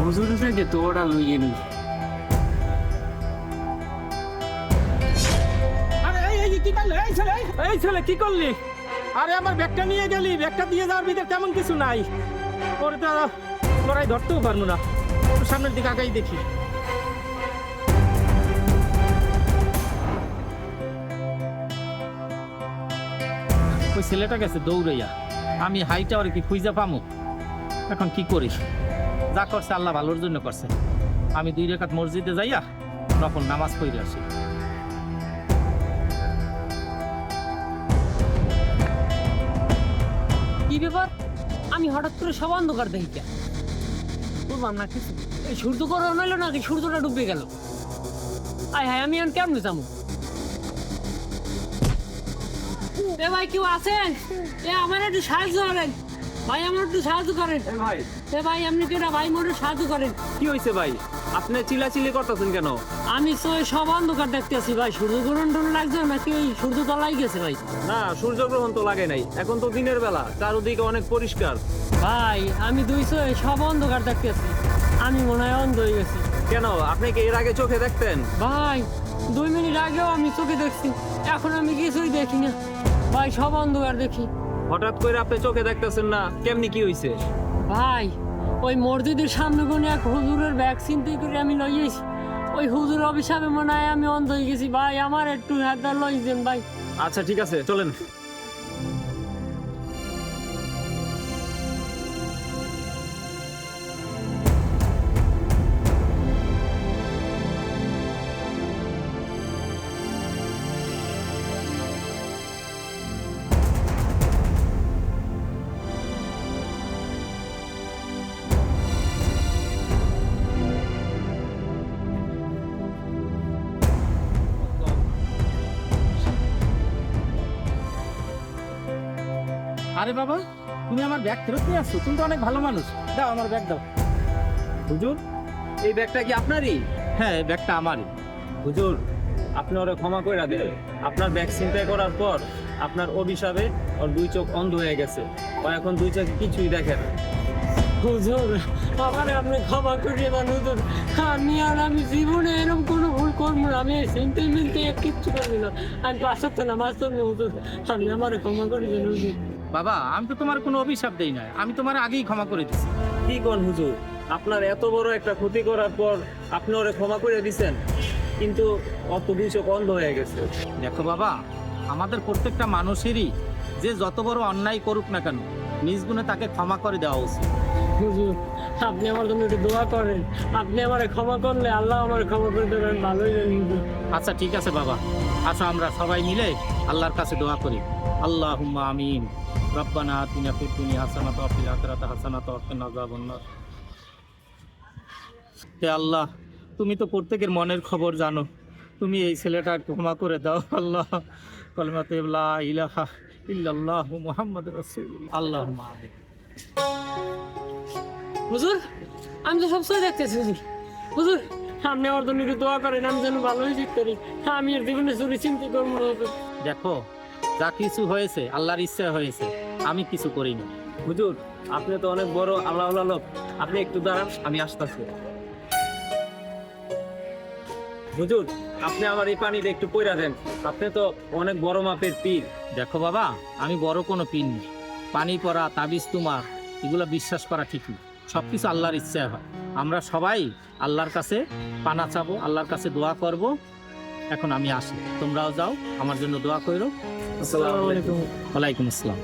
হুজুরের থেকে তো ওরা লইয়ে নি। আরে এই কি করলি এই ছেলে কি করলি? আরে আমার ব্যাগটা নিয়ে গেলি, ব্যাগটা দিয়ে যাওয়ার ভিতরে তেমন কিছু নাই। ওর তো লড়াই ধরতেও পারবো না, একটু সামনের দিকে আগাই দেখি। ওই ছেলেটা গেছে দৌড়াইয়া, আমি হাইটা ওর কি খুঁজা পামু? এখন কি করিস? যা করছে আল্লাহ ভালোর জন্য করছে। আমি 2 রাকাত মসজিদে যাইয়া নফল নামাজ পড়ে আসি। কি ব্যাপার? আমি হঠাৎ করে সব অন্ধকার দেখি কেন? বুঝলাম না কিছু। এই সূর্য গরম হইলো নাকি সূর্যটা ডুবে গেল? আয় হায়, আমি এখন কেমনে যাবো? এ ভাই, কেউ আছেন? এ আমার একটু সাহায্য করেন ভাই, আমার একটু সাহায্য করেন। ভাই এ ভাই, আপনি কেটা ভাই, মোর একটু সাহায্য করেন। কি হয়েছে ভাই? আপনি চিল্লাচিল্লি করতেছেন কেন? আমি তো এই সব অন্ধকার দেখতেছি ভাই, সূর্য গ্রহণ টন লাগছে নাকি ওই সূর্য তলাই গেছে ভাই? না, সূর্যগ্রহণ তো লাগে নাই, এখন তো দিনের বেলা, চারদিকে অনেক পরিষ্কার। ভাই আমি 200 সব অন্ধকার দেখতেছি, আমি মনে হয় অন্ধ হয়ে গেছি। কেন, আপনি কি এর আগে চোখে দেখতেন? ভাই 2 মিনিট আগেও আমি চোখে দেখছি, এখন আমি কিছুই দেখি না ভাই, সব অন্ধকার দেখি। হঠাৎ করে আপনি চোখে দেখতেছেন না, কেমনি কি হয়েছে? ভাই ওই মসজিদের সামনে কোন এক হুজুরের ব্যাগ চিন্তাই করে আমি লইয়েছি, ওই হুজুর অভিশাপে মনে হয় আমি অন্ধ হয়ে গেছি ভাই, আমার একটু হাত লই দেন ভাই। আচ্ছা ঠিক আছে, চলেন। আরে বাবা, তুমি আমার ব্যাগ ফেরত নিয়ে আসছো, তুমি তো অনেক ভালো মানুষ। দাও আমার ব্যাগ দাও। হুজুর, এই ব্যাগটা কি আপনারই? হ্যাঁ, এই ব্যাগটা আমারই। হুজুর, আপনি ওরা ক্ষমা করে দেন। আপনার ব্যাগ ছিনতাই করার পর আপনার অভিশাপে ওর 2 চোখ অন্ধ হয়ে গেছে, ও এখন 2 চোখে কিছুই দেখে না। হুজুর আমার আপনি ক্ষমা করিয়ে দেন হুজুর, আমি জীবনে এরকম কোনো ভুল করবো না, আমি চিনতে মিলতে কিচ্ছু করবি না, আমি পাশাত না মাস্টার হুজুর, আপনি আমার ক্ষমা করে দেন হুজুর। বাবা, আমি তো তোমার কোনো অভিশাপ দেই না, আমি তোমার আগেই ক্ষমা করে দিছি। কি কোন হুজুর, আপনার এত বড় একটা ক্ষতি করার পর আপনি ওরে ক্ষমা করে দিছেন, কিন্তু অত 2 চোখ অন্ধ হয়ে গেছে। দেখো বাবা, আমাদের প্রত্যেকটা মানুষেরই যে যত বড় অন্যায় করুক না কেন, নিজ গুণে তাকে ক্ষমা করে দেওয়া উচিত। হুজুর আপনি আমার জন্য একটু দোয়া করেন, আপনি আমার ক্ষমা করলে আল্লাহ আমার ক্ষমা করে দেবেন, ভালোই জানি হুজুর। আচ্ছা ঠিক আছে বাবা, আসো আমরা সবাই মিলে আল্লাহর কাছে দোয়া করি। আল্লাহুম্মা আমিন। রব্বানা আতিনা ফিদ দুনিয়া হাসানাতাও ওয়া ফিল আখিরাতি হাসানাতাও ওয়া কিনা আযাবান্নার। হে আল্লাহ, তুমি তো প্রত্যেকের মনের খবর জানো, তুমি এই ছেলেটা ক্ষমা করে দাও আল্লাহ। কালিমাতু লা ইলাহা ইল্লাল্লাহু মুহাম্মাদুর রাসূলুল্লাহ। আল্লাহুম্মা আমিন। হুজুর আমি তো সবসময় দেখতেছি হুজুর, হুজুর আপনি আমার জন্য একটু দোয়া করেন, আমি যেন ভালো হয়ে যেতে পারি, আমি এর জীবনে চুরি চিন্তা করবো না হুজুর। দেখো, যা কিছু হয়েছে আল্লাহর ইচ্ছা হয়েছে, আমি কিছু করিনি। হুজুর, আপনি তো অনেক বড় আল্লাহ লোক, আপনি একটু দাঁড়ান, আমি আসতেছি। হুজুর, আপনি আমার এই পানিতে একটু পয়রা দেন, আপনি তো অনেক বড় মাপের পীর। দেখো বাবা, আমি বড় কোনো পিন নেই, পানি পড়া তাবিজ তোমার এগুলো বিশ্বাস করা ঠিক না, সবকিছু আল্লাহর ইচ্ছা হয়। আমরা সবাই আল্লাহর কাছে পানা চাবো, আল্লাহর কাছে দোয়া করব। এখন আমি আসি, তোমরাও যাও, আমার জন্য দোয়া করো। আসসালামু আলাইকুম। ওয়ালাইকুম আসসালাম।